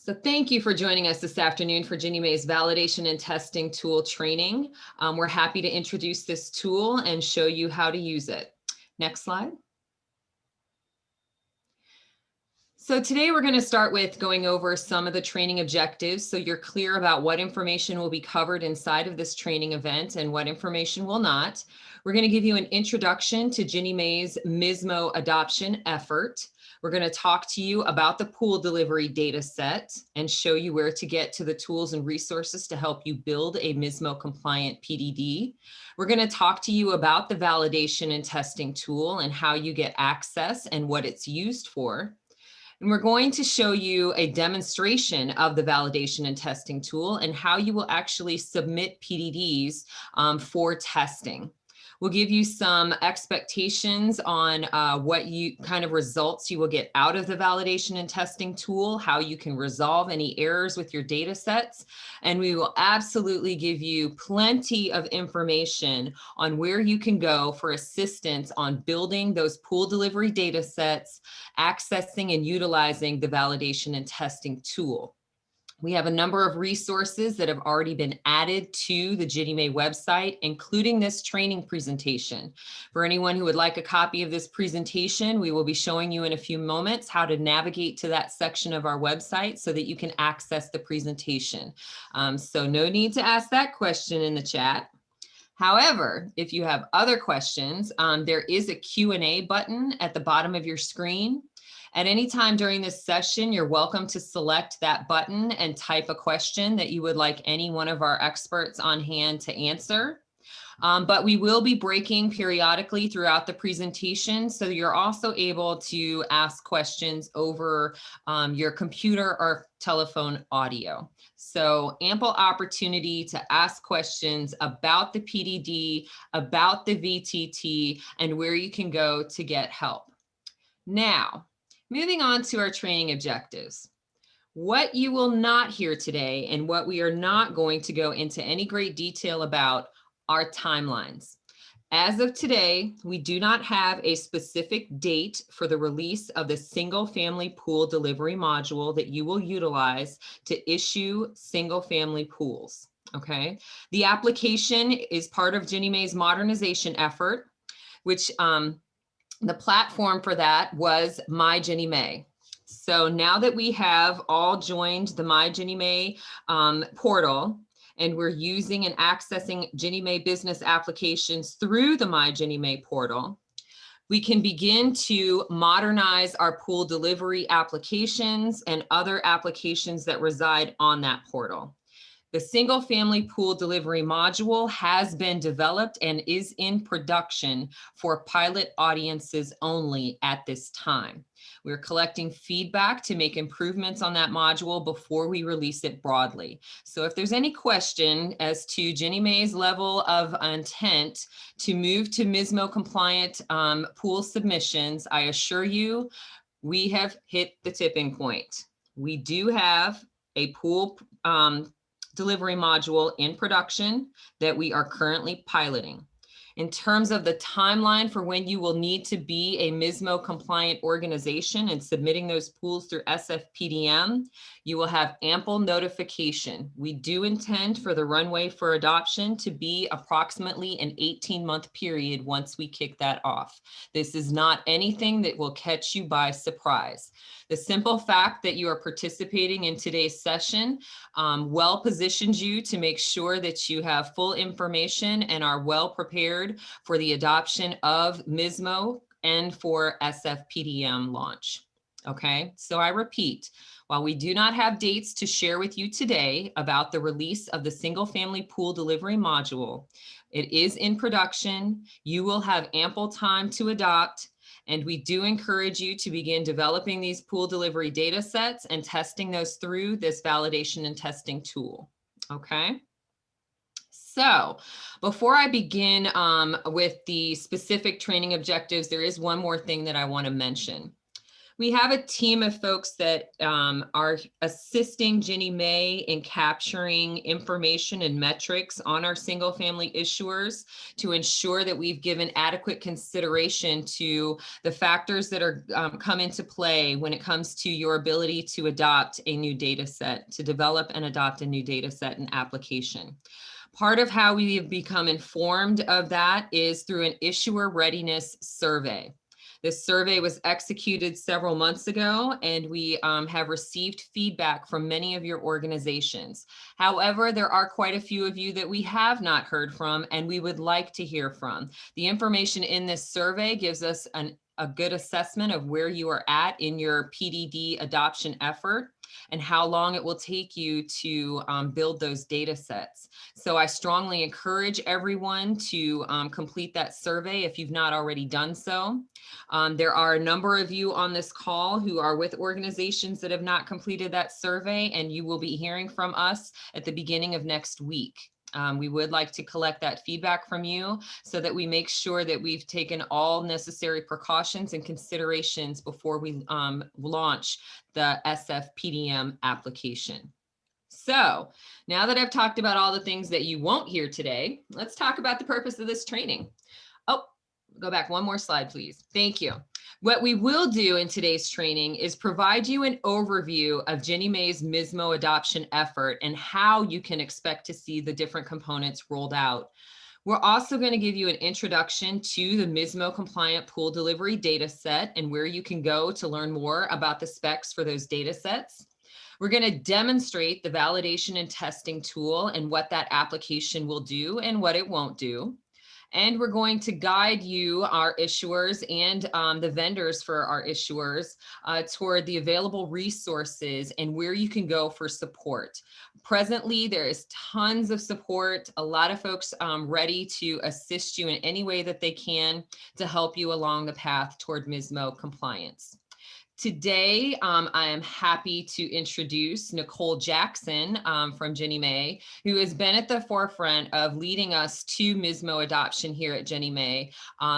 So thank you for joining us this afternoon for Ginnie Mae's Validation and Testing Tool Training. We're happy to introduce this tool and show you how to use it. Next slide. So today we're going to start with going over some of the training objectives so you're clear about what information will be covered inside of this training event and what information will not. We're going to give you an introduction to Ginnie Mae's MISMO adoption effort. We're going to talk to you about the pool delivery data set and show you where to get to the tools and resources to help you build a MISMO compliant PDD. We're going to talk to you about the validation and testing tool and how you get access and what it's used for. And we're going to show you a demonstration of the validation and testing tool and how you will actually submit PDDs for testing. We'll give you some expectations on what kind of results you will get out of the validation and testing tool, how you can resolve any errors with your data sets. And we will absolutely give you plenty of information on where you can go for assistance on building those pool delivery data sets, accessing and utilizing the validation and testing tool. We have a number of resources that have already been added to the Ginnie Mae website, including this training presentation. For anyone who would like a copy of this presentation, we will be showing you in a few moments how to navigate to that section of our website so that you can access the presentation. So no need to ask that question in the chat. However, if you have other questions, there is a Q&A button at the bottom of your screen. At any time during this session, you're welcome to select that button and type a question that you would like any one of our experts on hand to answer. But we will be breaking periodically throughout the presentation, so you're also able to ask questions over your computer or telephone audio. So ample opportunity to ask questions about the PDD, about the VTT, and where you can go to get help. Now, moving on to our training objectives. What you will not hear today and what we are not going to go into any great detail about are timelines. As of today, we do not have a specific date for the release of the single family pool delivery module that you will utilize to issue single family pools. Okay. The application is part of Ginnie Mae's modernization effort, which the platform for that was My Ginnie Mae. So now that we have all joined the My Ginnie Mae portal, and we're using and accessing Ginnie Mae business applications through the My Ginnie Mae portal, we can begin to modernize our pool delivery applications and other applications that reside on that portal. The single family pool delivery module has been developed and is in production for pilot audiences only at this time. We're collecting feedback to make improvements on that module before we release it broadly. So if there's any question as to Ginnie Mae's level of intent to move to MISMO compliant pool submissions, I assure you, we have hit the tipping point. We do have a pool delivery module in production that we are currently piloting. In terms of the timeline for when you will need to be a MISMO compliant organization and submitting those pools through SFPDM, you will have ample notification. We do intend for the runway for adoption to be approximately an 18-month period once we kick that off. This is not anything that will catch you by surprise. The simple fact that you are participating in today's session well positions you to make sure that you have full information and are well prepared for the adoption of MISMO and for SFPDM launch. Okay, so I repeat, while we do not have dates to share with you today about the release of the single family pool delivery module, it is in production. You will have ample time to adopt. And we do encourage you to begin developing these pool delivery data sets and testing those through this validation and testing tool. Okay. So before I begin with the specific training objectives, there is one more thing that I want to mention. We have a team of folks that are assisting Ginnie Mae in capturing information and metrics on our single family issuers to ensure that we've given adequate consideration to the factors that are come into play when it comes to your ability to adopt a new data set, to develop and adopt a new data set and application. Part of how we have become informed of that is through an issuer readiness survey. This survey was executed several months ago, and we have received feedback from many of your organizations. However, there are quite a few of you that we have not heard from, and we would like to hear from. The information in this survey gives us a good assessment of where you are at in your PDD adoption effort and how long it will take you to build those data sets. So I strongly encourage everyone to complete that survey if you've not already done so. There are a number of you on this call who are with organizations that have not completed that survey, and you will be hearing from us at the beginning of next week. We would like to collect that feedback from you so that we make sure that we've taken all necessary precautions and considerations before we launch the SF-PDM application. So now that I've talked about all the things that you won't hear today, let's talk about the purpose of this training. Oh, go back one more slide, please. Thank you. What we will do in today's training is provide you an overview of Ginnie Mae's MISMO adoption effort and how you can expect to see the different components rolled out. We're also going to give you an introduction to the MISMO compliant pool delivery data set and where you can go to learn more about the specs for those data sets. We're going to demonstrate the validation and testing tool and what that application will do and what it won't do. And we're going to guide you, our issuers, and the vendors for our issuers toward the available resources and where you can go for support. Presently, there is tons of support, a lot of folks ready to assist you in any way that they can to help you along the path toward MISMO compliance. Today, I am happy to introduce Nicole Jackson from Ginnie Mae, who has been at the forefront of leading us to MISMO adoption here at Ginnie Mae,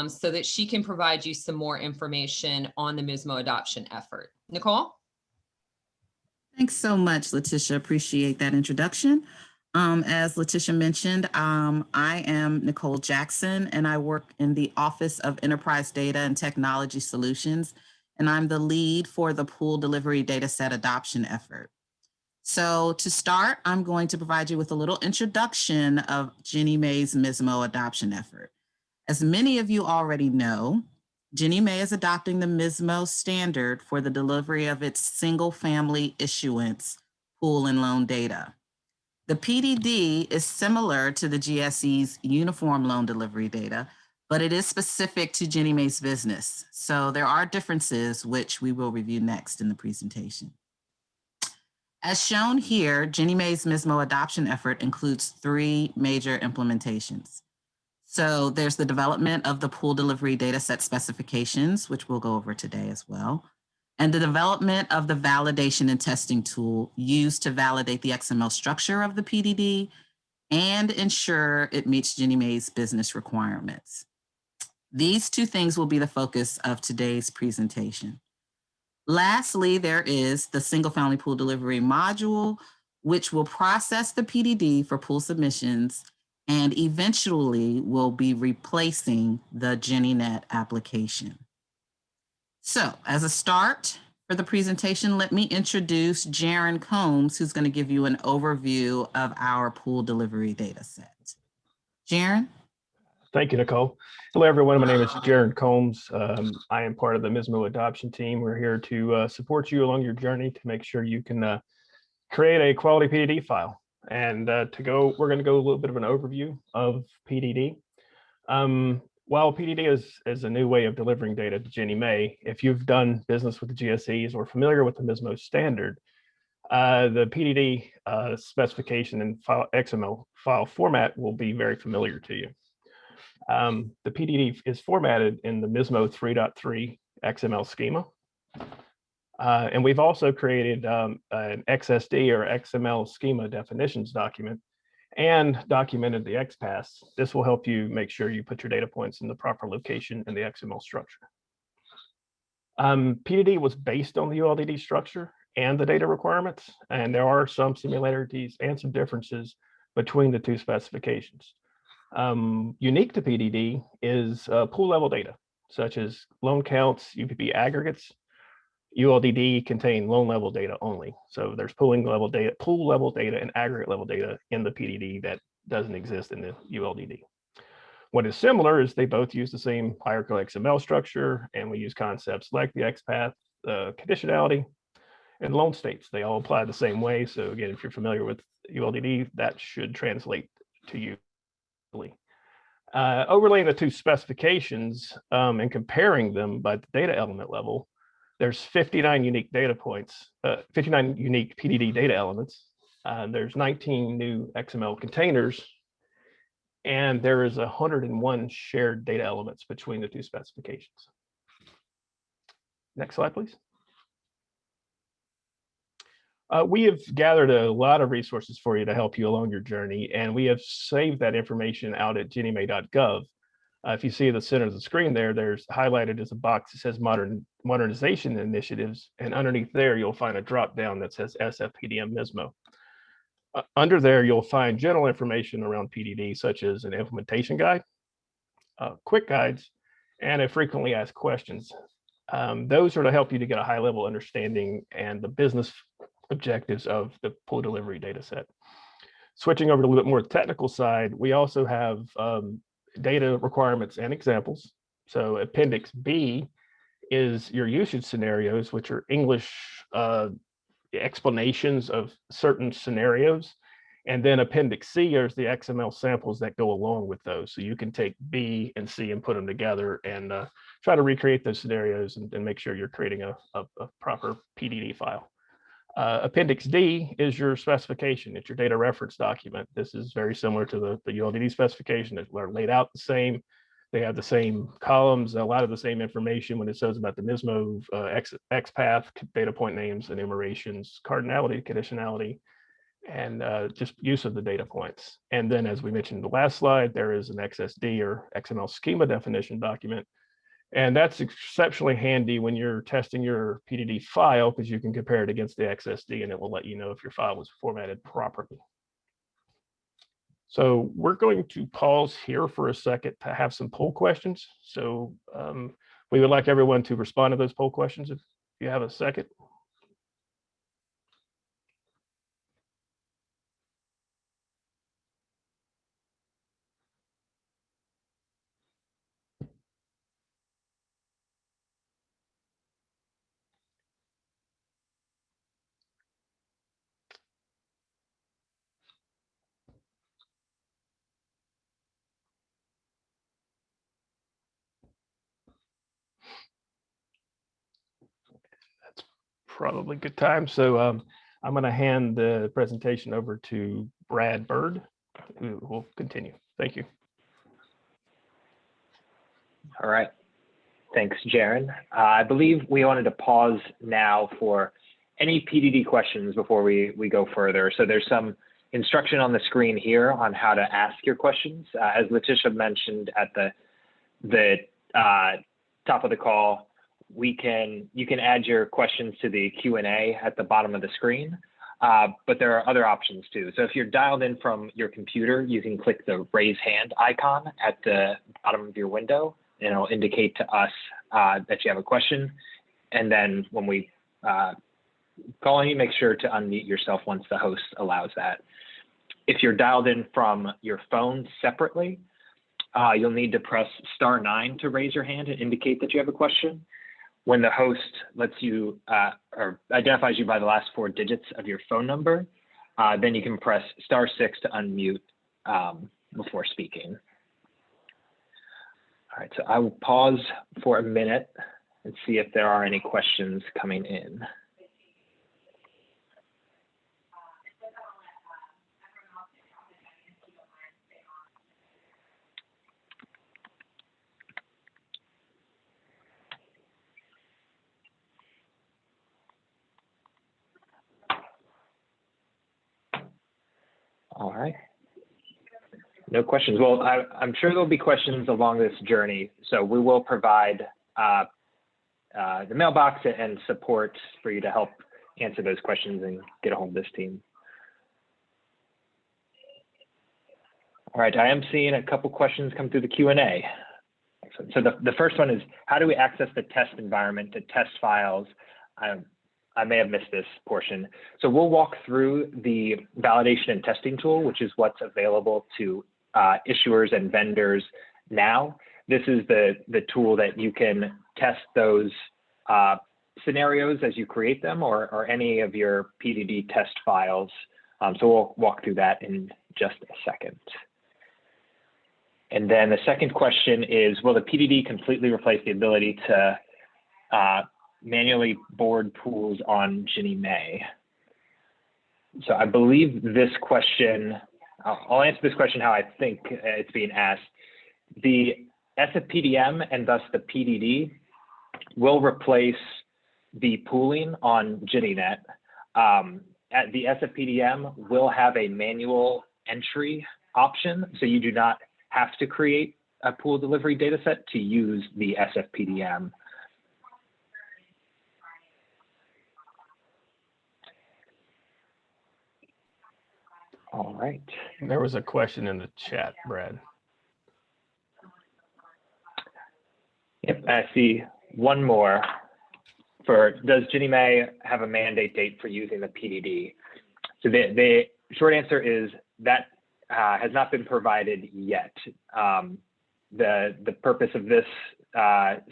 so that she can provide you some more information on the MISMO adoption effort. Nicole? Thanks so much, Letitia. Appreciate that introduction. As Letitia mentioned, I am Nicole Jackson, and I work in the Office of Enterprise Data and Technology Solutions, and I'm the lead for the pool delivery dataset adoption effort. So to start, I'm going to provide you with a little introduction of Ginnie Mae's MISMO adoption effort. As many of you already know, Ginnie Mae is adopting the MISMO standard for the delivery of its single family issuance pool and loan data. The PDD is similar to the GSE's uniform loan delivery data, but it is specific to Ginnie Mae's business. So there are differences which we will review next in the presentation. As shown here, Ginnie Mae's MISMO adoption effort includes 3 major implementations. So there's the development of the pool delivery dataset specifications, which we'll go over today as well, and the development of the validation and testing tool used to validate the XML structure of the PDD and ensure it meets Ginnie Mae's business requirements. These 2 things will be the focus of today's presentation. Lastly, there is the single family pool delivery module, which will process the PDD for pool submissions and eventually will be replacing the GinnieNet application. So as a start for the presentation, let me introduce Jaron Combs, who's going to give you an overview of our pool delivery data set. Jaron? Thank you, Nicole. Hello, everyone. My name is Jaron Combs. I am part of the MISMO adoption team. We're here to support you along your journey to make sure you can create a quality PDD file. And we're going to go a little bit of an overview of PDD. While PDD is a new way of delivering data to Ginnie Mae, if you've done business with the GSEs or familiar with the MISMO standard, the PDD specification and XML file format will be very familiar to you. The PDD is formatted in the MISMO 3.3 XML schema. And we've also created an XSD or XML schema definitions document and documented the XPath. This will help you make sure you put your data points in the proper location in the XML structure. PDD was based on the ULDD structure and the data requirements, and there are some similarities and some differences between the two specifications. Unique to PDD is pool level data, such as loan counts, UPB aggregates. ULDD contain loan level data only. So there's pool level data and aggregate level data in the PDD that doesn't exist in the ULDD. What is similar is they both use the same hierarchical XML structure, and we use concepts like the XPath, conditionality, and loan states. They all apply the same way. So again, if you're familiar with ULDD, that should translate to you. Overlaying the two specifications and comparing them by the data element level, there's 59 unique data points, 59 unique PDD data elements. There's 19 new XML containers, and there is 101 shared data elements between the two specifications. Next slide, please. We have gathered a lot of resources for you to help you along your journey, and we have saved that information out at ginniemay.gov. If you see at the center of the screen there, there's highlighted as a box that says modernization initiatives, and underneath there, you'll find a drop down that says SFPDM MISMO. Under there, you'll find general information around PDD, such as an implementation guide, quick guides, and a frequently asked questions. Those are to help you to get a high level understanding and the business objectives of the pool delivery data set. Switching over to a little bit more technical side, we also have data requirements and examples. So Appendix B is your usage scenarios, which are English explanations of certain scenarios. And then Appendix C is the XML samples that go along with those. So you can take B and C and put them together and try to recreate those scenarios and make sure you're creating a proper PDD file. Appendix D is your specification. It's your data reference document. This is very similar to the ULDD specification. They're laid out the same. They have the same columns, a lot of the same information when it says about the MISMO, XPath, data point names, enumerations, cardinality, conditionality, and just use of the data points. And then, as we mentioned in the last slide, there is an XSD or XML schema definition document. And that's exceptionally handy when you're testing your PDD file, because you can compare it against the XSD and it will let you know if your file was formatted properly. So we're going to pause here for a second to have some poll questions. So we would like everyone to respond to those poll questions if you have a second. Probably good time. So I'm going to hand the presentation over to Brad Bird, who will continue. Thank you. All right. Thanks, Jaron. I believe we wanted to pause now for any PDD questions before we go further. So there's some instruction on the screen here on how to ask your questions. As Letitia mentioned at the top of the call, you can add your questions to the Q&A at the bottom of the screen, but there are other options too. So if you're dialed in from your computer, you can click the raise hand icon at the bottom of your window, and it'll indicate to us that you have a question. And then when we call on you, make sure to unmute yourself once the host allows that. If you're dialed in from your phone separately, you'll need to press *9 to raise your hand and indicate that you have a question. When the host lets you or identifies you by the last 4 digits of your phone number, then you can press *6 to unmute before speaking. All right, so I will pause for a minute and see if there are any questions coming in. All right. No questions. Well, I'm sure there'll be questions along this journey. So we will provide the mailbox and support for you to help answer those questions and get a hold of this team. All right, I am seeing a couple questions come through the Q&A. So the first one is, how do we access the test environment to test files? I may have missed this portion. So we'll walk through the validation and testing tool, which is what's available to issuers and vendors now. This is the tool that you can test those scenarios as you create them, or any of your PDD test files. So we'll walk through that in just a second. And then the second question is, will the PDD completely replace the ability to manually board pools on Ginnie Mae? So I believe this question, I'll answer this question how I think it's being asked. The SFPDM and thus the PDD will replace the pooling on GinnieNet. The SFPDM will have a manual entry option, so you do not have to create a pool delivery dataset to use the SFPDM. All right. There was a question in the chat, Brad. Yep, I see one more. Does Ginnie Mae have a mandate date for using the PDD? So the short answer is that has not been provided yet. The purpose of this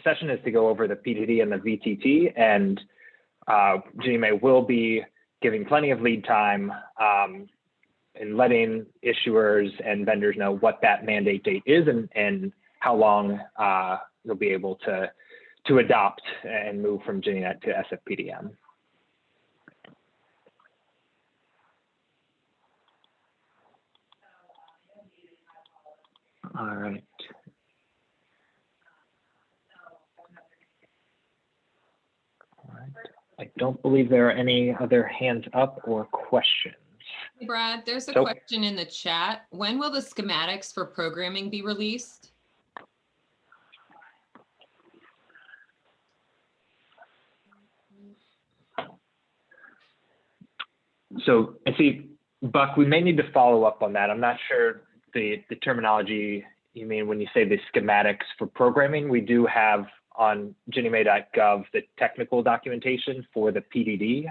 session is to go over the PDD and the VTT, and Ginnie Mae will be giving plenty of lead time and letting issuers and vendors know what that mandate date is and how long you'll be able to adopt and move from GinnieNet to SFPDM. All right. All right. I don't believe there are any other hands up or questions. Hey, Brad, there's a question in the chat. When will the schematics for programming be released? So I see, Buck, we may need to follow up on that. I'm not sure the terminology you mean when you say the schematics for programming. We do have on ginniemay.gov the technical documentation for the PDD,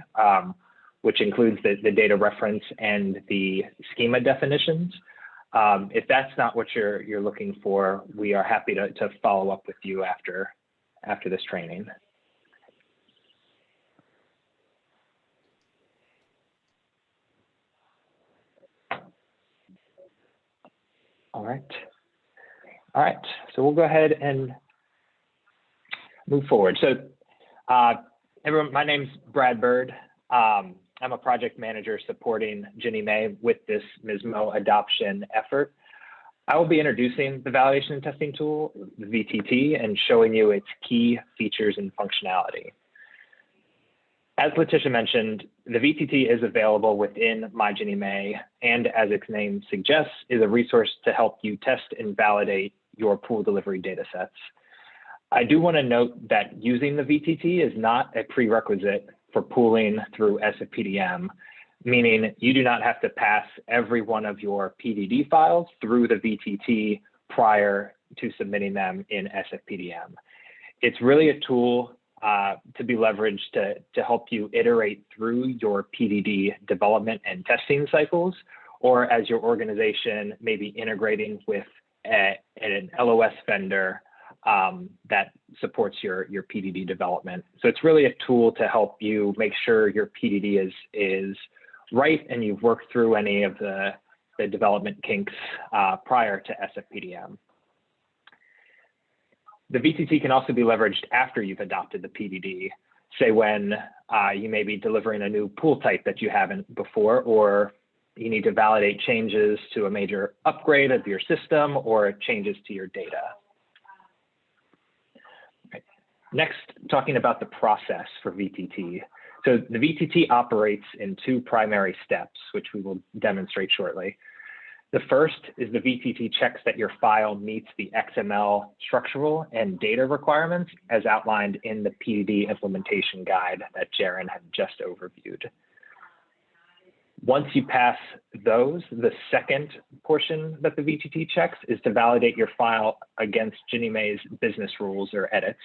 which includes the data reference and the schema definitions. If that's not what you're looking for, we are happy to follow up with you after this training. All right, so we'll go ahead and move forward. So everyone, my name's Brad Bird. I'm a project manager supporting Ginnie Mae with this MISMO adoption effort. I will be introducing the validation and testing tool, the VTT, and showing you its key features and functionality. As Letitia mentioned, the VTT is available within My Ginnie Mae, and as its name suggests, is a resource to help you test and validate your pool delivery datasets. I do want to note that using the VTT is not a prerequisite for pooling through SFPDM, meaning you do not have to pass every one of your PDD files through the VTT prior to submitting them in SFPDM. It's really a tool to be leveraged to help you iterate through your PDD development and testing cycles, or as your organization may be integrating with an LOS vendor that supports your PDD development. So it's really a tool to help you make sure your PDD is right and you've worked through any of the development kinks prior to SFPDM. The VTT can also be leveraged after you've adopted the PDD, say when you may be delivering a new pool type that you haven't before, or you need to validate changes to a major upgrade of your system or changes to your data. Right. Next, talking about the process for VTT. So the VTT operates in two primary steps, which we will demonstrate shortly. The first is the VTT checks that your file meets the XML structural and data requirements as outlined in the PDD implementation guide that Jaren had just overviewed. Once you pass those, the second portion that the VTT checks is to validate your file against Ginnie Mae's business rules or edits,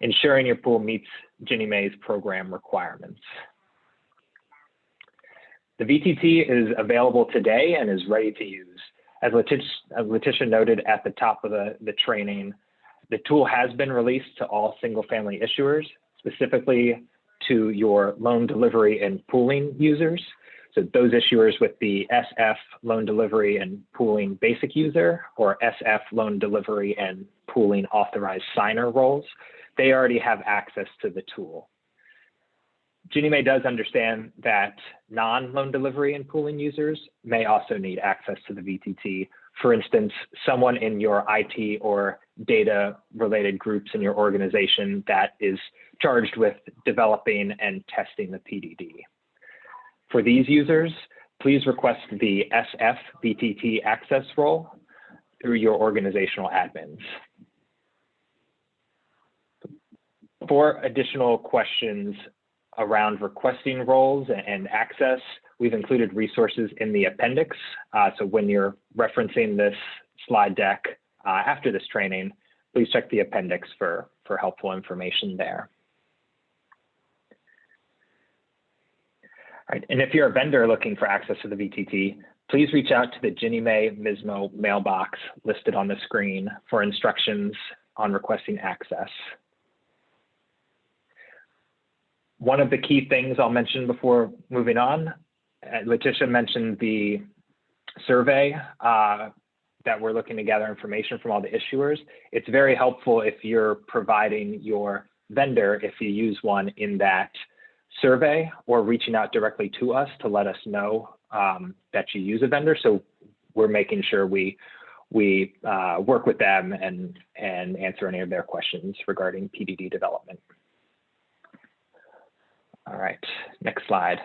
ensuring your pool meets Ginnie Mae's program requirements. The VTT is available today and is ready to use. As Letitia noted at the top of the training, the tool has been released to all single-family issuers, specifically to your loan delivery and pooling users. So those issuers with the SF loan delivery and pooling basic user or SF loan delivery and pooling authorized signer roles, they already have access to the tool. Ginnie Mae does understand that non-loan delivery and pooling users may also need access to the VTT. For instance, someone in your IT or data related groups in your organization that is charged with developing and testing the PDD. For these users, please request the SF VTT access role through your organizational admins. For additional questions around requesting roles and access, we've included resources in the appendix. So when you're referencing this slide deck after this training, please check the appendix for helpful information there. All right, and if you're a vendor looking for access to the VTT, please reach out to the Ginnie Mae MISMO mailbox listed on the screen for instructions on requesting access. One of the key things I'll mention before moving on, Letitia mentioned the survey that we're looking to gather information from all the issuers. It's very helpful if you're providing your vendor, if you use one in that survey, or reaching out directly to us to let us know that you use a vendor. So we're making sure we work with them and answer any of their questions regarding PDD development. All right, next slide.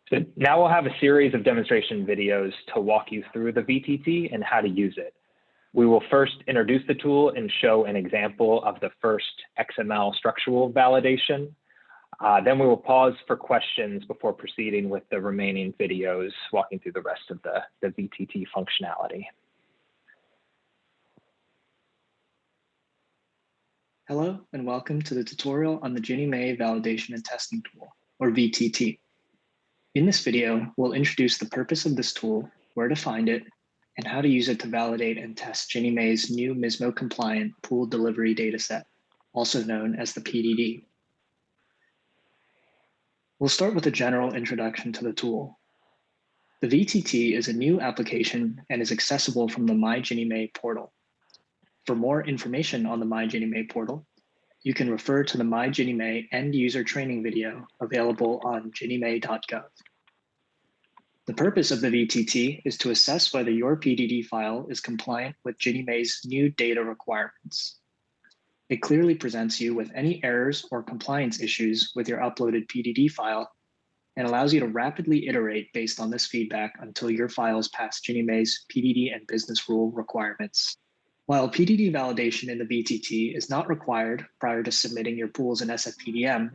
So now we'll have a series of demonstration videos to walk you through the VTT and how to use it. We will first introduce the tool and show an example of the first XML structural validation. Then we will pause for questions before proceeding with the remaining videos, walking through the rest of the VTT functionality. Hello and welcome to the tutorial on the Ginnie Mae Validation and Testing Tool, or VTT. In this video, we'll introduce the purpose of this tool, where to find it, and how to use it to validate and test Ginnie Mae's new MISMO compliant pool delivery dataset, also known as the PDD. We'll start with a general introduction to the tool. The VTT is a new application and is accessible from the My Ginnie Mae portal. For more information on the My Ginnie Mae portal, you can refer to the My Ginnie Mae end user training video available on ginniemay.gov. The purpose of the VTT is to assess whether your PDD file is compliant with Ginnie Mae's new data requirements. It clearly presents you with any errors or compliance issues with your uploaded PDD file and allows you to rapidly iterate based on this feedback until your files pass Ginnie Mae's PDD and business rule requirements. While PDD validation in the VTT is not required prior to submitting your pools in SFPDM,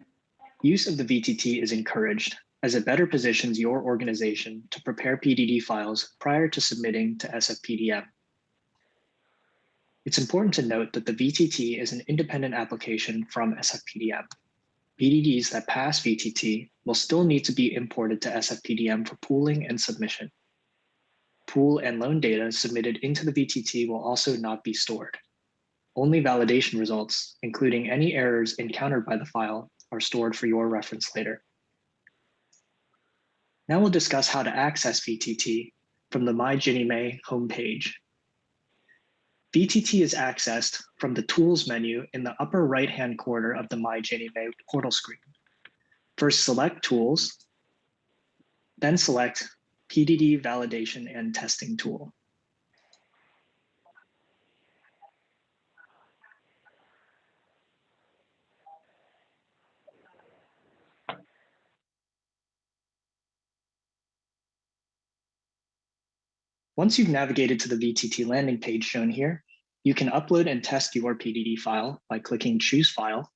use of the VTT is encouraged as it better positions your organization to prepare PDD files prior to submitting to SFPDM. It's important to note that the VTT is an independent application from SFPDM. PDDs that pass VTT will still need to be imported to SFPDM for pooling and submission. Pool and loan data submitted into the VTT will also not be stored. Only validation results, including any errors encountered by the file, are stored for your reference later. Now we'll discuss how to access VTT from the My Ginnie Mae homepage. VTT is accessed from the Tools menu in the upper right-hand corner of the My Ginnie Mae portal screen. First, select Tools, then select PDD Validation and Testing Tool. Once you've navigated to the VTT landing page shown here, you can upload and test your PDD file by clicking Choose File,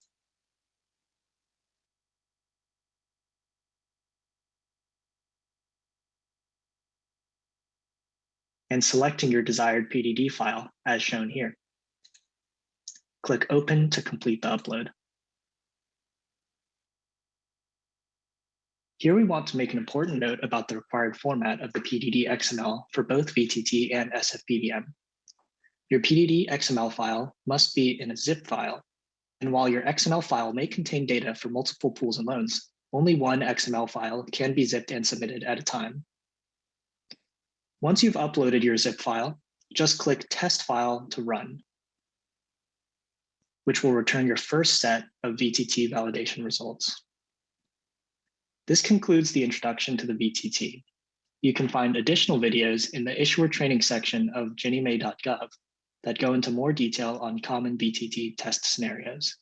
and selecting your desired PDD file as shown here. Click Open to complete the upload. Here we want to make an important note about the required format of the PDD XML for both VTT and SFPDM. Your PDD XML file must be in a zip file, and while your XML file may contain data for multiple pools and loans, only one XML file can be zipped and submitted at a time. Once you've uploaded your zip file, just click Test File to run, which will return your first set of VTT validation results. This concludes the introduction to the VTT. You can find additional videos in the issuer training section of ginniemay.gov that go into more detail on common VTT test scenarios.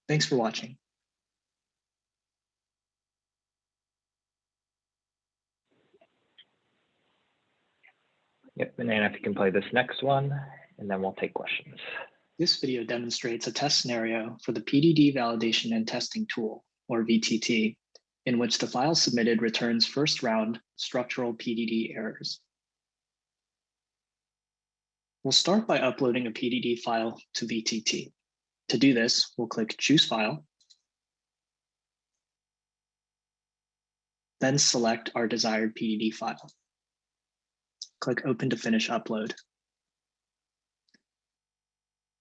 Thanks for watching. Yep, and then if you can play this next one, and then we'll take questions. This video demonstrates a test scenario for the PDD Validation and Testing Tool, or VTT, in which the file submitted returns first round structural PDD errors. We'll start by uploading a PDD file to VTT. To do this, we'll click Choose File, then select our desired PDD file. Click Open to finish upload.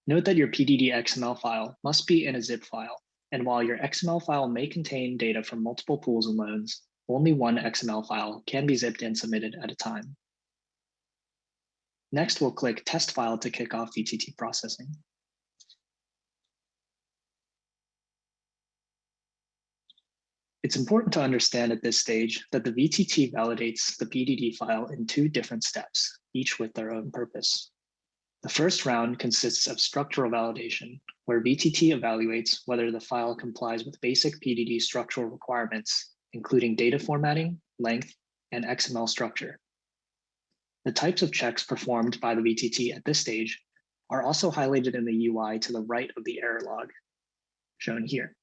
Note that your PDD XML file must be in a zip file, and while your XML file may contain data from multiple pools and loans, only one XML file can be zipped and submitted at a time. Next, we'll click Test File to kick off VTT processing. It's important to understand at this stage that the VTT validates the PDD file in two different steps, each with their own purpose. The first round consists of structural validation, where VTT evaluates whether the file complies with basic PDD structural requirements, including data formatting, length, and XML structure. The types of checks performed by the VTT at this stage are also highlighted in the UI to the right of the error log, shown here.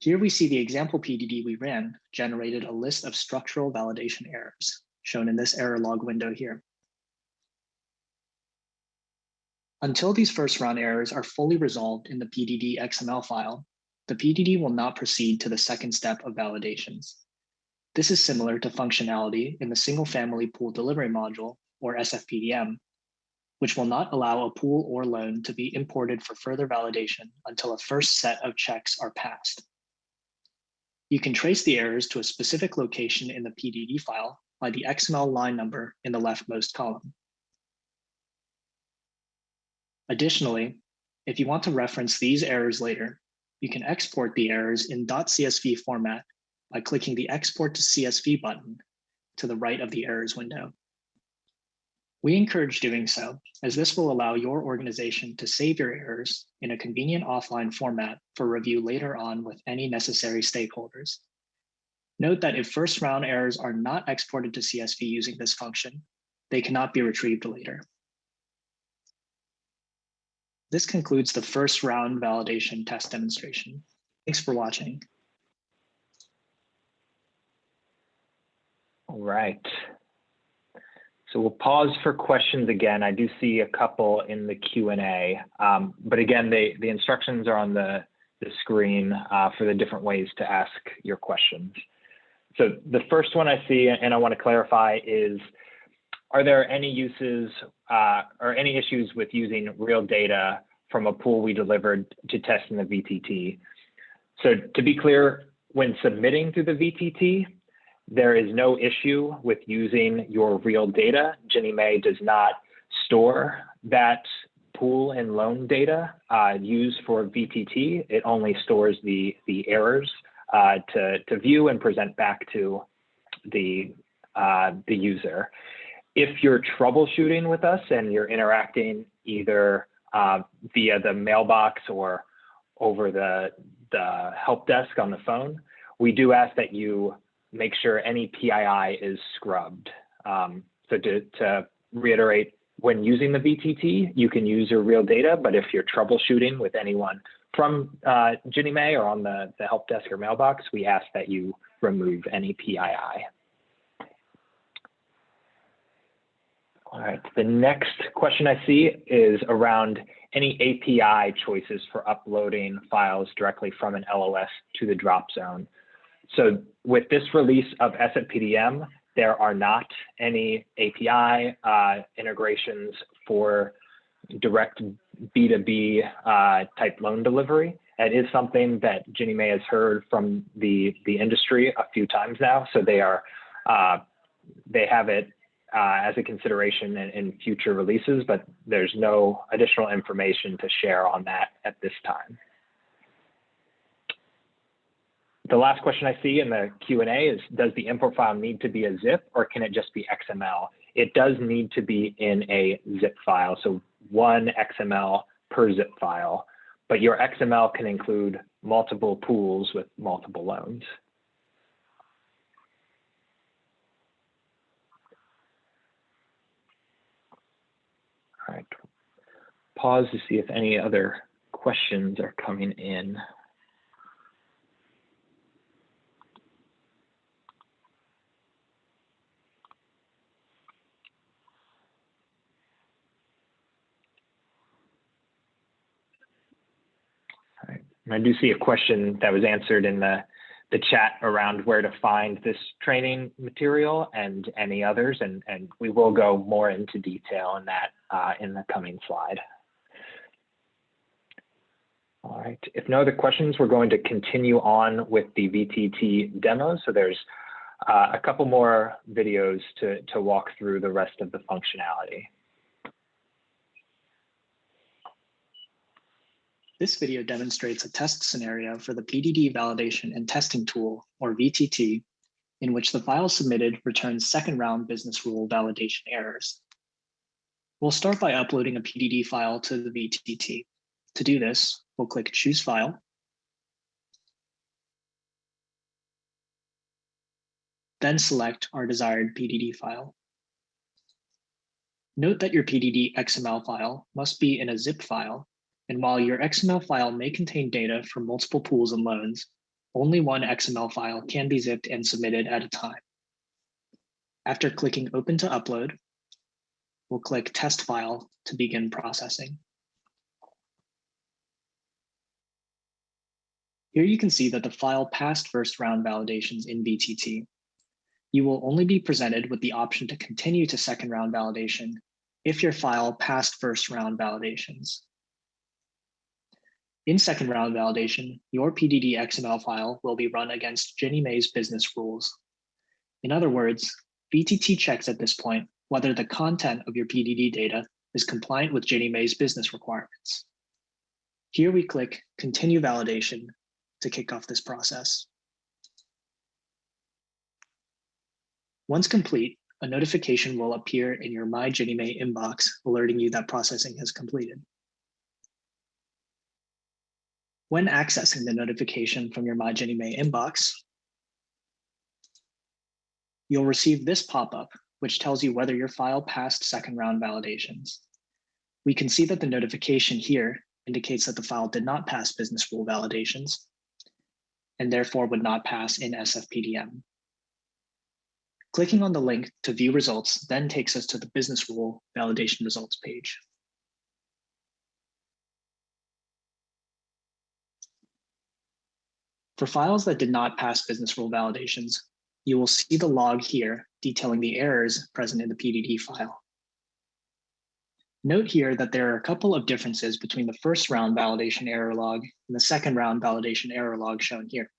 Here we see the example PDD we ran generated a list of structural validation errors, shown in this error log window here. Until these first round errors are fully resolved in the PDD XML file, the PDD will not proceed to the second step of validations. This is similar to functionality in the Single Family Pool Delivery Module, or SFPDM, which will not allow a pool or loan to be imported for further validation until a first set of checks are passed. You can trace the errors to a specific location in the PDD file by the XML line number in the leftmost column. Additionally, if you want to reference these errors later, you can export the errors in .csv format by clicking the Export to CSV button to the right of the errors window. We encourage doing so, as this will allow your organization to save your errors in a convenient offline format for review later on with any necessary stakeholders. Note that if first round errors are not exported to CSV using this function, they cannot be retrieved later. This concludes the first round validation test demonstration. Thanks for watching. All right. So we'll pause for questions again. I do see a couple in the Q&A, but again, the instructions are on the screen for the different ways to ask your questions. So the first one I see, and I want to clarify, is are there any uses or any issues with using real data from a pool we delivered to test in the VTT? So to be clear, when submitting to the VTT, there is no issue with using your real data. Ginnie Mae does not store that pool and loan data used for VTT. It only stores the errors to view and present back to the user. If you're troubleshooting with us and you're interacting either via the mailbox or over the help desk on the phone, we do ask that you make sure any PII is scrubbed. So to reiterate, when using the VTT, you can use your real data, but if you're troubleshooting with anyone from Ginnie Mae or on the help desk or mailbox, we ask that you remove any PII. All right, the next question I see is around any API choices for uploading files directly from an LOS to the drop zone. So with this release of SFPDM, there are not any API integrations for direct B2B type loan delivery. It is something that Ginnie Mae has heard from the industry a few times now. So they have it as a consideration in future releases, but there's no additional information to share on that at this time. The last question I see in the Q&A is, does the import file need to be a zip or can it just be XML? It does need to be in a zip file, so one XML per zip file, but your XML can include multiple pools with multiple loans. All right, pause to see if any other questions are coming in. All right, and I do see a question that was answered in the chat around where to find this training material and any others, and we will go more into detail on that in the coming slide. All right, if no other questions, we're going to continue on with the VTT demo. So there's a couple more videos to walk through the rest of the functionality. This video demonstrates a test scenario for the PDD Validation and Testing Tool, or VTT, in which the file submitted returns second-round business rule validation errors. We'll start by uploading a PDD file to the VTT. To do this, we'll click Choose File, then select our desired PDD file. Note that your PDD XML file must be in a zip file, and while your XML file may contain data from multiple pools and loans, only one XML file can be zipped and submitted at a time. After clicking Open to Upload, we'll click Test File to begin processing. Here you can see that the file passed first round validations in VTT. You will only be presented with the option to continue to second round validation if your file passed first round validations. In second round validation, your PDD XML file will be run against Ginnie Mae's business rules. In other words, VTT checks at this point whether the content of your PDD data is compliant with Ginnie Mae's business requirements. Here we click Continue Validation to kick off this process. Once complete, a notification will appear in your My Ginnie Mae inbox alerting you that processing has completed. When accessing the notification from your My Ginnie Mae inbox, you'll receive this pop-up, which tells you whether your file passed second round validations. We can see that the notification here indicates that the file did not pass business rule validations and therefore would not pass in SFPDM. Clicking on the link to view results then takes us to the business rule validation results page. For files that did not pass business rule validations, you will see the log here detailing the errors present in the PDD file. Note here that there are a couple of differences between the first round validation error log and the second round validation error log shown here.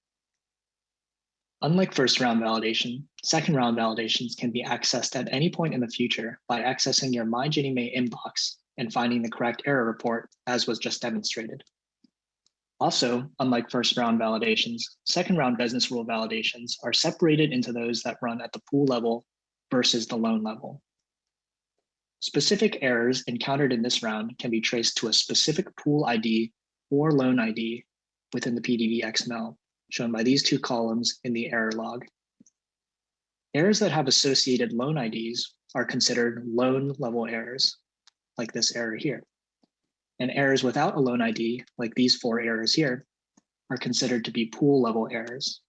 Unlike first round validation, second round validations can be accessed at any point in the future by accessing your My Ginnie Mae inbox and finding the correct error report, as was just demonstrated. Also, unlike first round validations, second round business rule validations are separated into those that run at the pool level versus the loan level. Specific errors encountered in this round can be traced to a specific pool ID or loan ID within the PDD XML, shown by these two columns in the error log. Errors that have associated loan IDs are considered loan level errors, like this error here. And errors without a loan ID, like these 4 errors here, are considered to be pool level errors.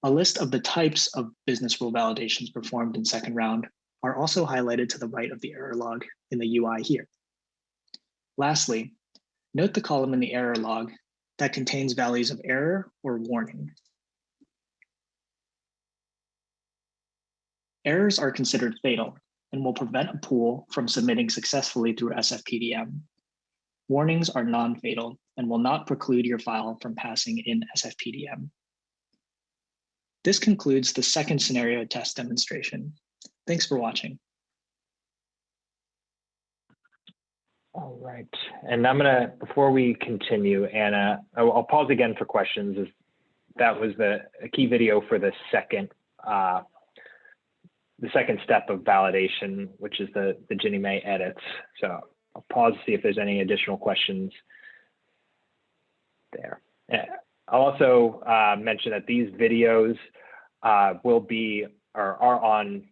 A list of the types of business rule validations performed in second round are also highlighted to the right of the error log in the UI here. Lastly, note the column in the error log that contains values of error or warning. Errors are considered fatal and will prevent a pool from submitting successfully through SFPDM. Warnings are non-fatal and will not preclude your file from passing in SFPDM. This concludes the second scenario test demonstration. Thanks for watching. All right, and I'm gonna, before we continue, Anna, I'll pause again for questions. That was a key video for the second step of validation, which is the Ginnie Mae edits. So I'll pause to see if there's any additional questions there. I'll also mention that these videos will be or are on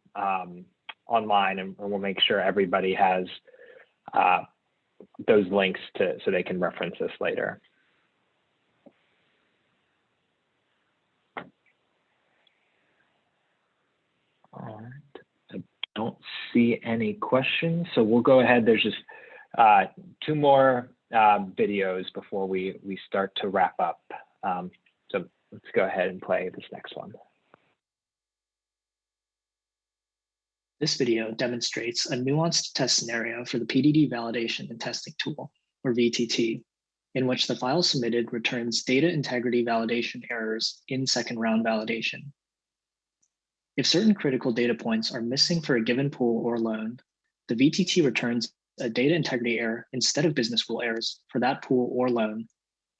online, and we'll make sure everybody has those links so they can reference this later. All right, I don't see any questions, so we'll go ahead. There's just 2 more videos before we start to wrap up. So let's go ahead and play this next one. This video demonstrates a nuanced test scenario for the PDD Validation and Testing Tool, or VTT, in which the file submitted returns data integrity validation errors in second round validation. If certain critical data points are missing for a given pool or loan, the VTT returns a data integrity error instead of business rule errors for that pool or loan,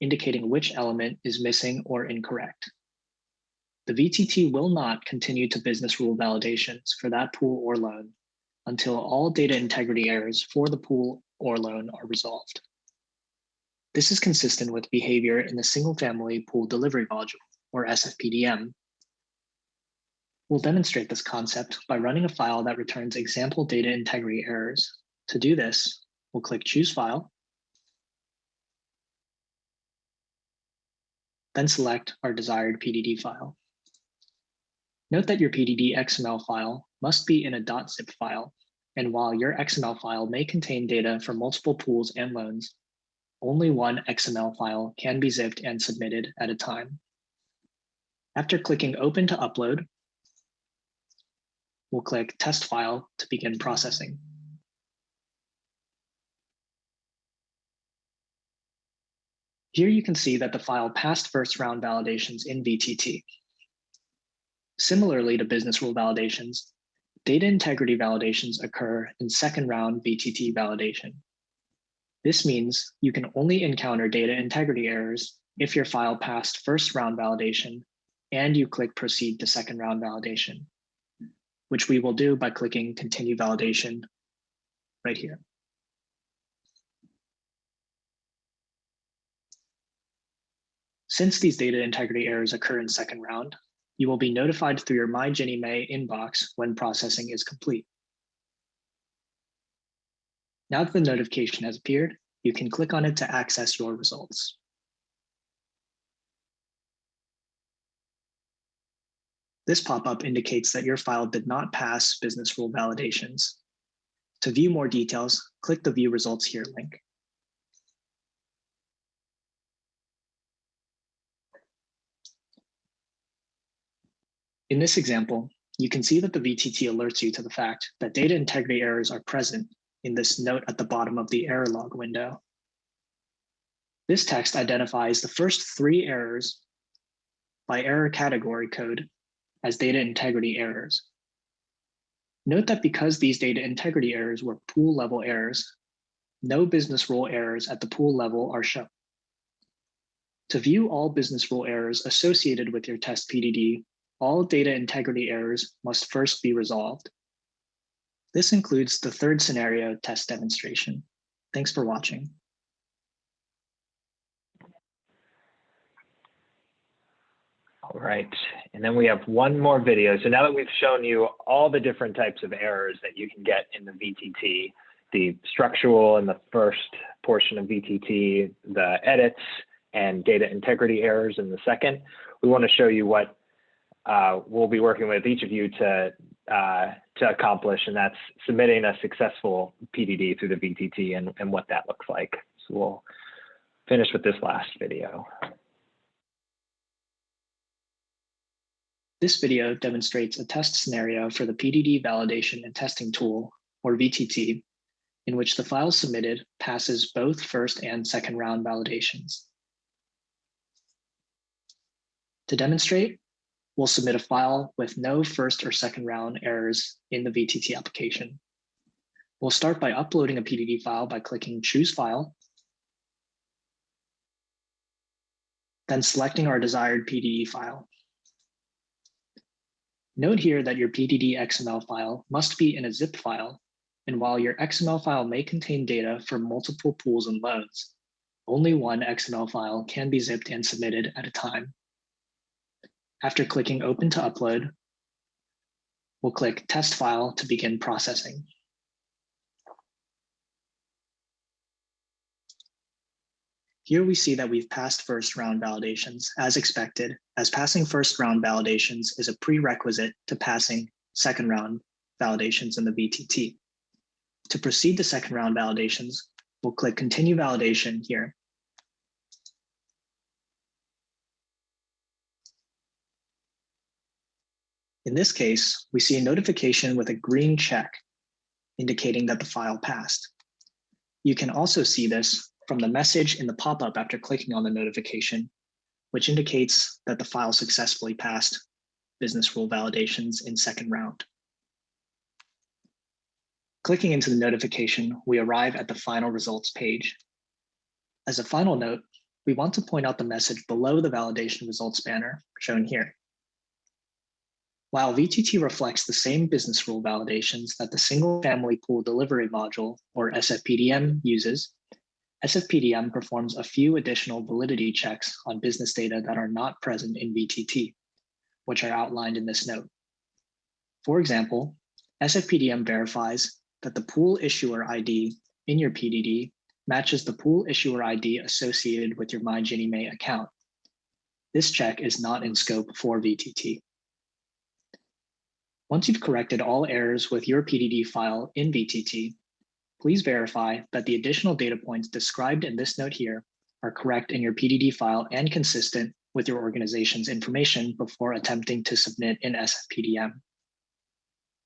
indicating which element is missing or incorrect. The VTT will not continue to business rule validations for that pool or loan until all data integrity errors for the pool or loan are resolved. This is consistent with behavior in the single family pool delivery module, or SFPDM. We'll demonstrate this concept by running a file that returns example data integrity errors. To do this, we'll click Choose File, then select our desired PDD file. Note that your PDD XML file must be in a .zip file, and while your XML file may contain data for multiple pools and loans, only one XML file can be zipped and submitted at a time. After clicking Open to upload, we'll click Test File to begin processing. Here you can see that the file passed first round validations in VTT. Similarly to business rule validations, data integrity validations occur in second round VTT validation. This means you can only encounter data integrity errors if your file passed first round validation and you click Proceed to second round validation, which we will do by clicking Continue Validation right here. Since these data integrity errors occur in second round, you will be notified through your My Ginnie Mae inbox when processing is complete. Now that the notification has appeared, you can click on it to access your results. This pop-up indicates that your file did not pass business rule validations. To view more details, click the View Results Here link. In this example, you can see that the VTT alerts you to the fact that data integrity errors are present in this note at the bottom of the error log window. This text identifies the first 3 errors by error category code as data integrity errors. Note that because these data integrity errors were pool level errors, no business rule errors at the pool level are shown. To view all business rule errors associated with your test PDD, all data integrity errors must first be resolved. This includes the third scenario test demonstration. Thanks for watching. All All right, and then we have one more video. So now that we've shown you all the different types of errors that you can get in the VTT, the structural in the first portion of VTT, the edits and data integrity errors in the second, we want to show you what we'll be working with each of you to accomplish, and that's submitting a successful PDD through the VTT and what that looks like. So we'll finish with this last video. This video demonstrates a test scenario for the PDD Validation and Testing Tool, or VTT, in which the file submitted passes both first and second round validations. To demonstrate, we'll submit a file with no first or second round errors in the VTT application. We'll start by uploading a PDD file by clicking Choose File, then selecting our desired PDD file. Note here that your PDD XML file must be in a zip file, and while your XML file may contain data from multiple pools and loads, only one XML file can be zipped and submitted at a time. After clicking Open to Upload, we'll click Test File to begin processing. Here we see that we've passed first round validations as expected, as passing first round validations is a prerequisite to passing second round validations in the VTT. To proceed to second round validations, we'll click Continue Validation here. In this case, we see a notification with a green check indicating that the file passed. You can also see this from the message in the pop-up after clicking on the notification, which indicates that the file successfully passed business rule validations in second round. Clicking into the notification, we arrive at the final results page. As a final note, we want to point out the message below the validation results banner shown here. While VTT reflects the same business rule validations that the Single Family Pool Delivery Module, or SFPDM, uses, SFPDM performs a few additional validity checks on business data that are not present in VTT, which are outlined in this note. For example, SFPDM verifies that the pool issuer ID in your PDD matches the pool issuer ID associated with your My Ginnie Mae account. This check is not in scope for VTT. Once you've corrected all errors with your PDD file in VTT, please verify that the additional data points described in this note here are correct in your PDD file and consistent with your organization's information before attempting to submit in SFPDM.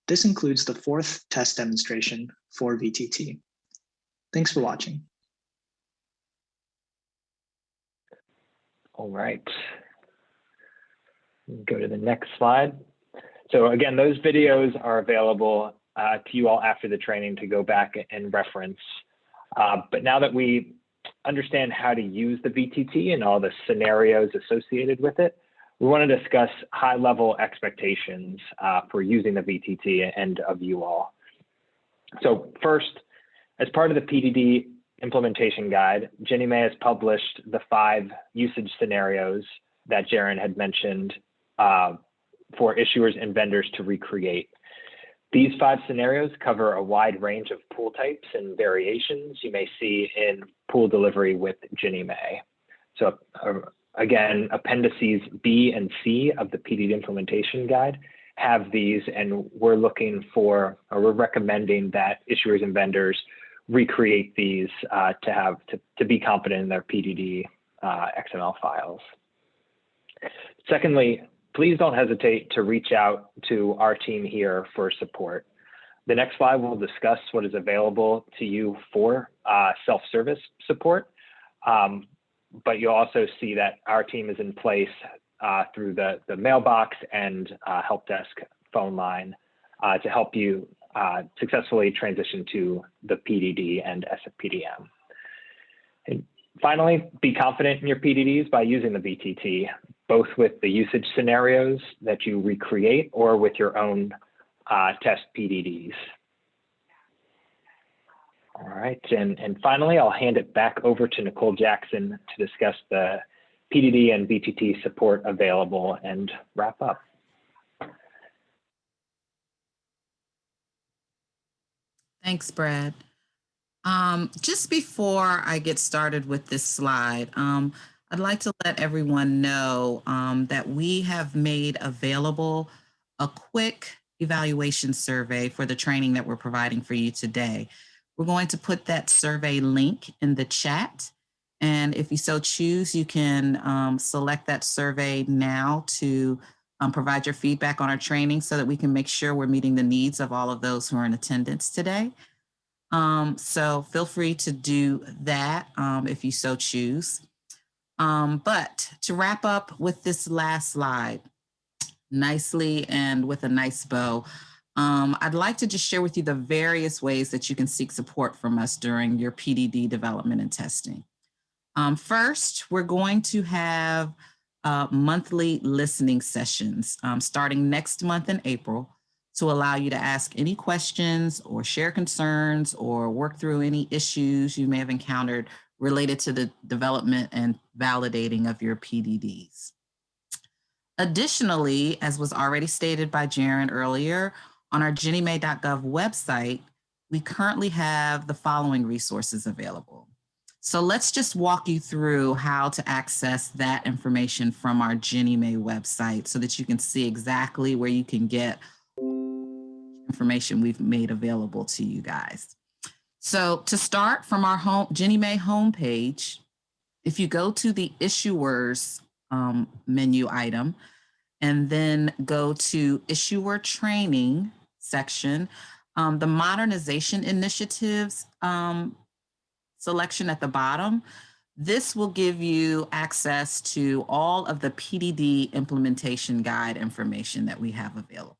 This includes the fourth test demonstration for VTT. Thanks for watching. All right. Go to the next slide. So again, those videos are available to you all after the training to go back and reference. But now that we understand how to use the VTT and all the scenarios associated with it, we want to discuss high-level expectations for using the VTT and of you all. So first, as part of the PDD implementation guide, Ginnie Mae has published the 5 usage scenarios that Jaren had mentioned for issuers and vendors to recreate. These 5 scenarios cover a wide range of pool types and variations you may see in pool delivery with Ginnie Mae. So again, appendices B and C of the PDD implementation guide have these, and we're looking for, or we're recommending that issuers and vendors recreate these to be confident in their PDD XML files. Secondly, please don't hesitate to reach out to our team here for support. The next slide will discuss what is available to you for self-service support, but you'll also see that our team is in place through the mailbox and help desk phone line to help you successfully transition to the PDD and SFPDM. And finally, be confident in your PDDs by using the VTT, both with the usage scenarios that you recreate or with your own test PDDs. All right, and finally, I'll hand it back over to Nicole Jackson to discuss the PDD and VTT support available and wrap up. Thanks, Brad. Just before I get started with this slide, I'd like to let everyone know that we have made available a quick evaluation survey for the training that we're providing for you today. We're going to put that survey link in the chat. And if you so choose, you can select that survey now to provide your feedback on our training so that we can make sure we're meeting the needs of all of those who are in attendance today. So feel free to do that if you so choose. But to wrap up with this last slide, nicely and with a nice bow, I'd like to just share with you the various ways that you can seek support from us during your PDD development and testing. First, we're going to have monthly listening sessions starting next month in April, to allow you to ask any questions or share concerns or work through any issues you may have encountered related to the development and validating of your PDDs. Additionally, as was already stated by Jaren earlier, on our ginniemay.gov website, we currently have the following resources available. So let's just walk you through how to access that information from our Ginnie Mae website so that you can see exactly where you can get information we've made available to you guys. So to start from our Ginnie Mae homepage, if you go to the issuers menu item and then go to issuer training section, the modernization initiatives selection at the bottom, this will give you access to all of the PDD implementation guide information that we have available.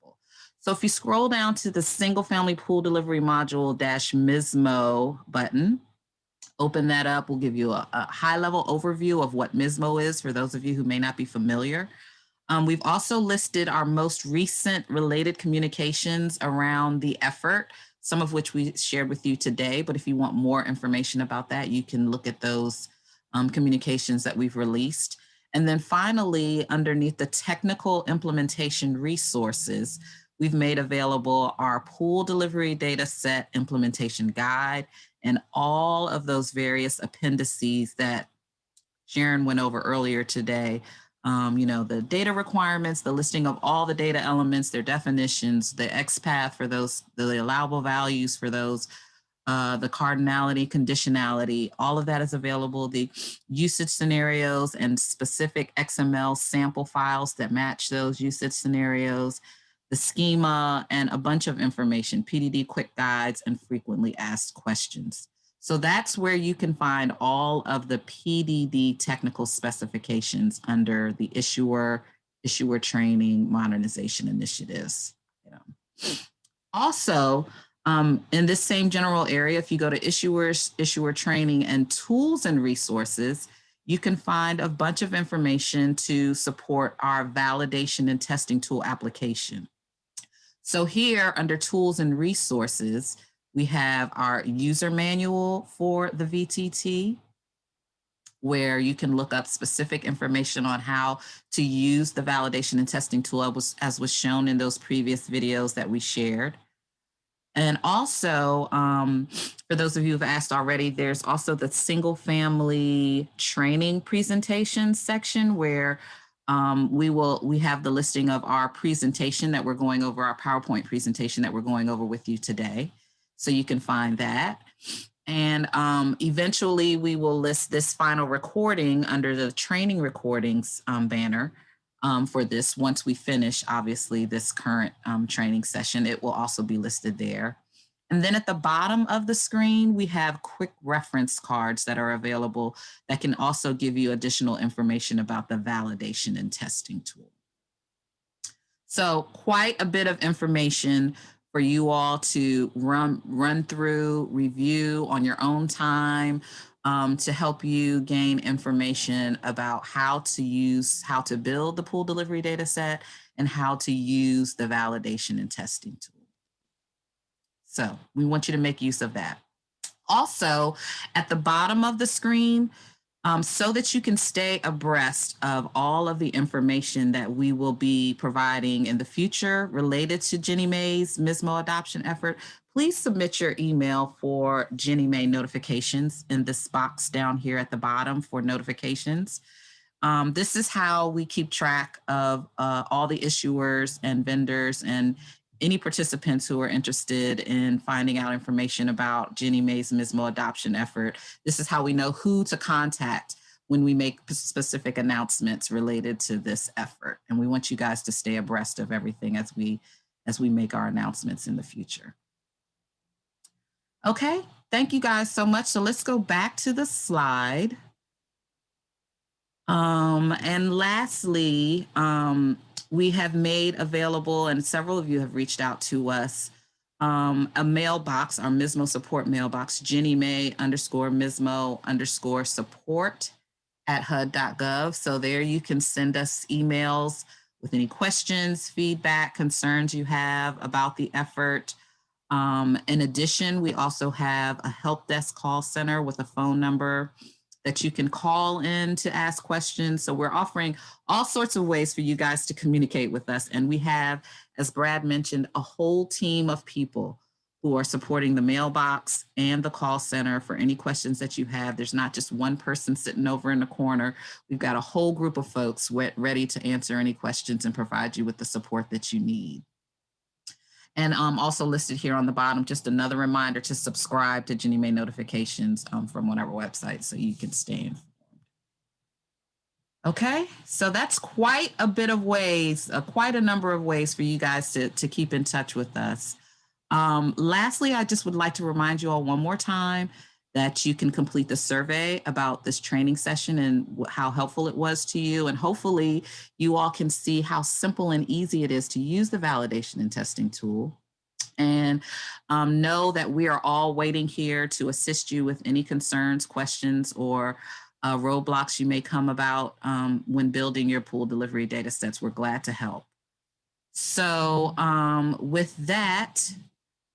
So if you scroll down to the single family pool delivery module -MISMO button, open that up, we'll give you a high level overview of what MISMO is for those of you who may not be familiar. We've also listed our most recent related communications around the effort, some of which we shared with you today, but if you want more information about that, you can look at those communications that we've released. And then finally, underneath the technical implementation resources, we've made available our pool delivery data set implementation guide and all of those various appendices that Jaren went over earlier today. You know, the data requirements, the listing of all the data elements, their definitions, the XPath for those, the allowable values for those, the cardinality, conditionality, all of that is available. The usage scenarios and specific XML sample files that match those usage scenarios, the schema, and a bunch of information, PDD quick guides and frequently asked questions. So that's where you can find all of the PDD technical specifications under the issuer training modernization initiatives. Also, in this same general area, if you go to issuer training and tools and resources, you can find a bunch of information to support our validation and testing tool application. So here under tools and resources, we have our user manual for the VTT, where you can look up specific information on how to use the validation and testing tool as was shown in those previous videos that we shared. And also, for those of you who've asked already, there's also the single family training presentation section where we have the listing of our presentation that we're going over, our PowerPoint presentation that we're going over with you today. So you can find that. And eventually we will list this final recording under the training recordings banner for this. Once we finish, obviously, this current training session, it will also be listed there. And then at the bottom of the screen, we have quick reference cards that are available that can also give you additional information about the validation and testing tool. So quite a bit of information for you all to run through, review on your own time to help you gain information about how to build the pool delivery data set and how to use the validation and testing tool. So we want you to make use of that. Also, at the bottom of the screen, so that you can stay abreast of all of the information that we will be providing in the future related to Ginnie Mae's MISMO adoption effort. Please submit your email for Ginnie Mae notifications in this box down here at the bottom for notifications. This is how we keep track of all the issuers and vendors and any participants who are interested in finding out information about Ginnie Mae's MISMO adoption effort. This is how we know who to contact when we make specific announcements related to this effort. And we want you guys to stay abreast of everything as we make our announcements in the future. Okay, thank you guys so much. So let's go back to the slide. And lastly, we have made available, and several of you have reached out to us, a mailbox, our MISMO support mailbox, Ginnie Mae _MISMO_support@hud.gov. So there you can send us emails with any questions, feedback, concerns you have about the effort. In addition, we also have a help desk call center with a phone number that you can call in to ask questions. So we're offering all sorts of ways for you guys to communicate with us. And we have, as Brad mentioned, a whole team of people who are supporting the mailbox and the call center for any questions that you have. There's not just one person sitting over in the corner. We've got a whole group of folks ready to answer any questions and provide you with the support that you need. And also listed here on the bottom, just another reminder to subscribe to Ginnie Mae notifications from one of our websites so you can stay informed. Okay, so that's quite a bit of ways, quite a number of ways for you guys to keep in touch with us. Lastly, I just would like to remind you all one more time that you can complete the survey about this training session and how helpful it was to you. And hopefully you all can see how simple and easy it is to use the validation and testing tool. And know that we are all waiting here to assist you with any concerns, questions, or roadblocks you may come about when building your pool delivery data sets. We're glad to help. So with that,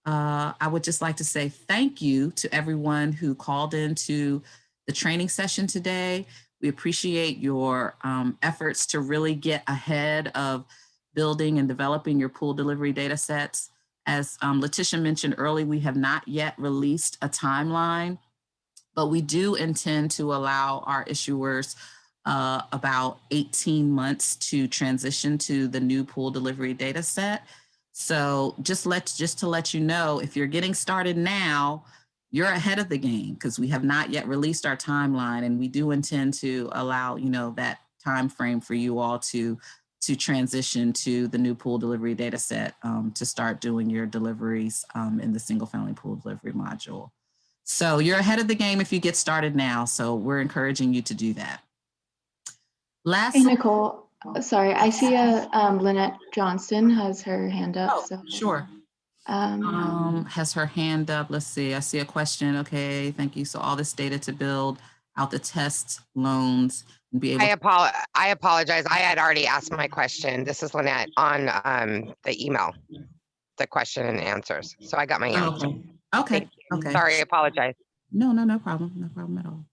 I would just like to say thank you to everyone who called into the training session today. We appreciate your efforts to really get ahead of building and developing your pool delivery data sets. As Letitia mentioned earlier, we have not yet released a timeline, but we do intend to allow our issuers about 18 months to transition to the new pool delivery data set. So just to let you know, if you're getting started now, you're ahead of the game because we have not yet released our timeline, and we do intend to allow, that time frame for you all to transition to the new pool delivery data set to start doing your deliveries in the single family pool delivery module. So you're ahead of the game if you get started now. So we're encouraging you to do that. Lastly, hey, Nicole. Sorry, I see Lynette Johnston has her hand up. Oh, so sure. Has her hand up. Let's see. I see a question. Okay, thank you. So all this data to build out the test loans and be able. I apologize. I had already asked my question. This is Lynette on the email, the question and answers. So I got my answer. Okay. Okay. Sorry, I apologize. No problem. No problem at all.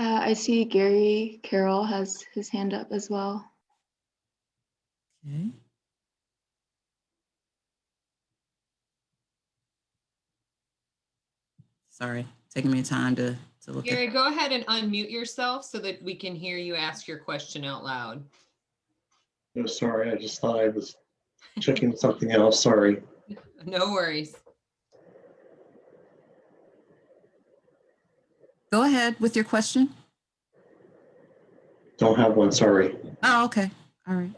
I see Gary Carroll has his hand up as well. Okay. Sorry, taking me time to look. Gary, go ahead and unmute yourself so that we can hear you ask your question out loud. No, sorry, I just thought I was checking something else. Sorry. No worries. Go ahead with your question. Don't have one, sorry. Oh, okay. All right.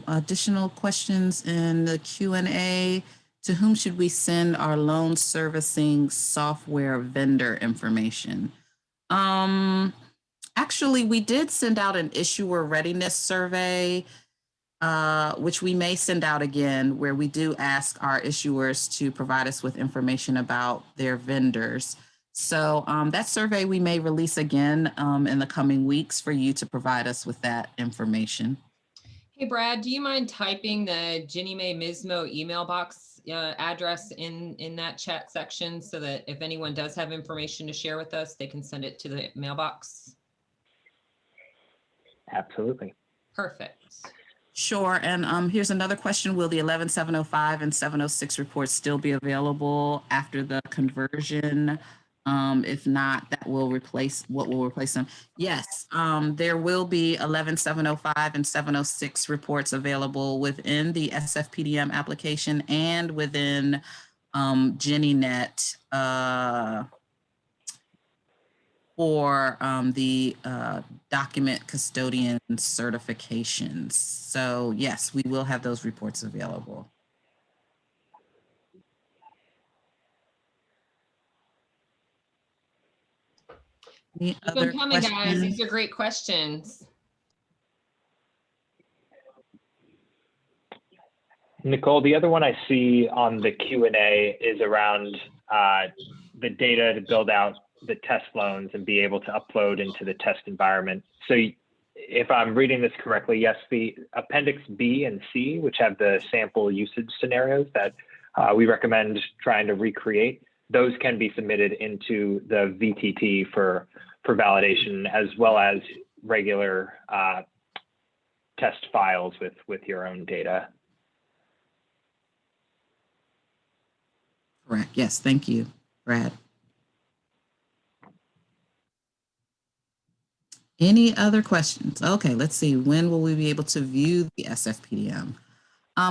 Additional questions in the Q&A. To whom should we send our loan servicing software vendor information? Actually, we did send out an issuer readiness survey, which we may send out again, where we do ask our issuers to provide us with information about their vendors. So that survey we may release again in the coming weeks for you to provide us with that information. Hey, Brad, do you mind typing the Ginnie Mae MISMO email box address in that chat section so that if anyone does have information to share with us, they can send it to the mailbox? Absolutely. Perfect. Sure. And here's another question. Will the 11705 and 706 reports still be available after the conversion? If not, that will replace, what will replace them? Yes, there will be 11705 and 706 reports available within the SFPDM application and within Ginnie Mae for the document custodian certifications. So yes, we will have those reports available. Any Keep other them coming, guys. questions? These are great questions. Nicole, the other one I see on the Q&A is around the data to build out the test loans and be able to upload into the test environment. So if I'm reading this correctly, yes, the Appendix B and C, which have the sample usage scenarios that we recommend trying to recreate, those can be submitted into the VTT for validation, as well as regular test files with your own data. Correct. Yes. Thank you, Brad. Any other questions? Okay, let's see. When will we be able to view the SFPDM?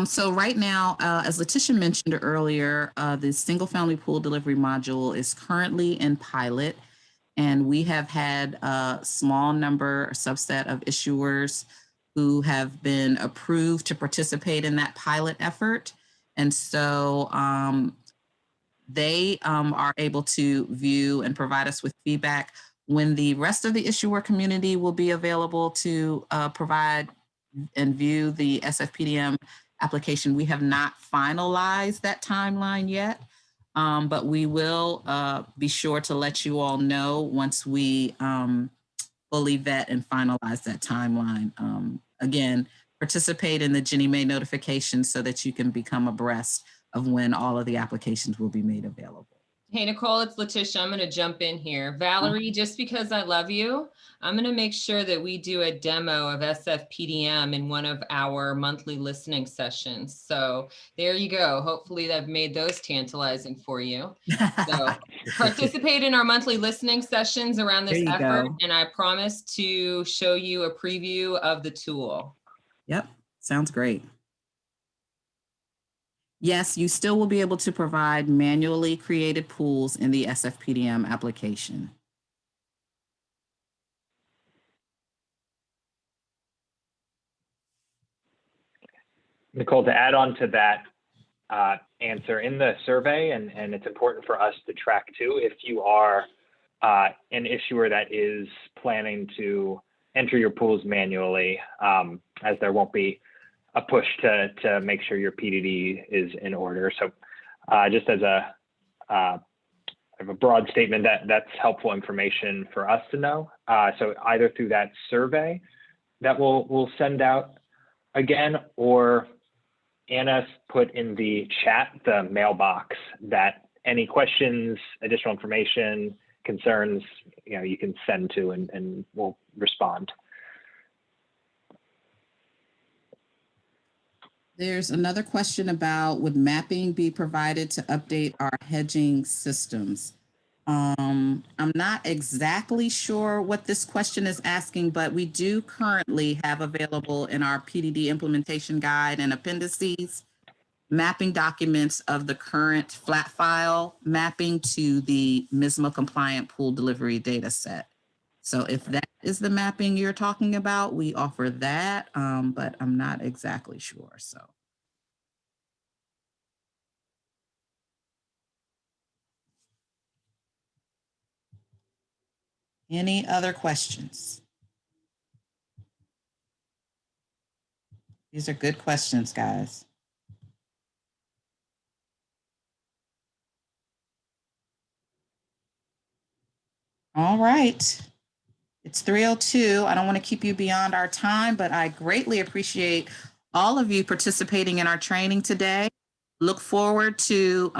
So right now, as Letitia mentioned earlier, the single family pool delivery module is currently in pilot, and we have had a small number, a subset of issuers who have been approved to participate in that pilot effort. And so they are able to view and provide us with feedback. When the rest of the issuer community will be available to provide and view the SFPDM application, we have not finalized that timeline yet, but we will be sure to let you all know once we fully vet and finalize that timeline. Again, participate in the Ginnie Mae notification so that you can become abreast of when all of the applications will be made available. Hey, Nicole, it's Letitia. I'm going to jump in here. Valerie, just because I love you, I'm going to make sure that we do a demo of SFPDM in one of our monthly listening sessions. So there you go. Hopefully I've made those tantalizing for you. So participate in our monthly listening sessions around this effort, and I promise to show you a preview of the tool. Yep, sounds great. Yes, you still will be able to provide manually created pools in the SFPDM application. Nicole, to add on to that answer, in the survey, and it's important for us to track too, if you are an issuer that is planning to enter your pools manually, as there won't be a push to make sure your PDD is in order. So just as a broad statement, that's helpful information for us to know. So either through that survey that we'll send out again, or Anna put in the chat, the mailbox, that any questions, additional information, concerns, you can send to, and we'll respond. There's another question about, would mapping be provided to update our hedging systems? I'm not exactly sure what this question is asking, but we do currently have available in our PDD implementation guide and appendices mapping documents of the current flat file mapping to the MISMO compliant pool delivery data set. So if that is the mapping you're talking about, we offer that, but I'm not exactly sure. So. Any other questions? These are good questions, guys. All right. It's 3:02. I don't want to keep you beyond our time, but I greatly appreciate all of you participating in our training today. look forward to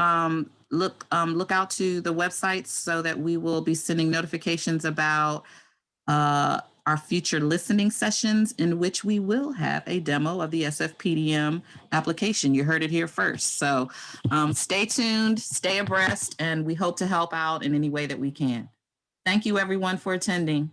look out to the websites so that we will be sending notifications about our future listening sessions in which we will have a demo of the SFPDM application. You heard it here first. So stay tuned, stay abreast, and we hope to help out in any way that we can. Thank you everyone for attending.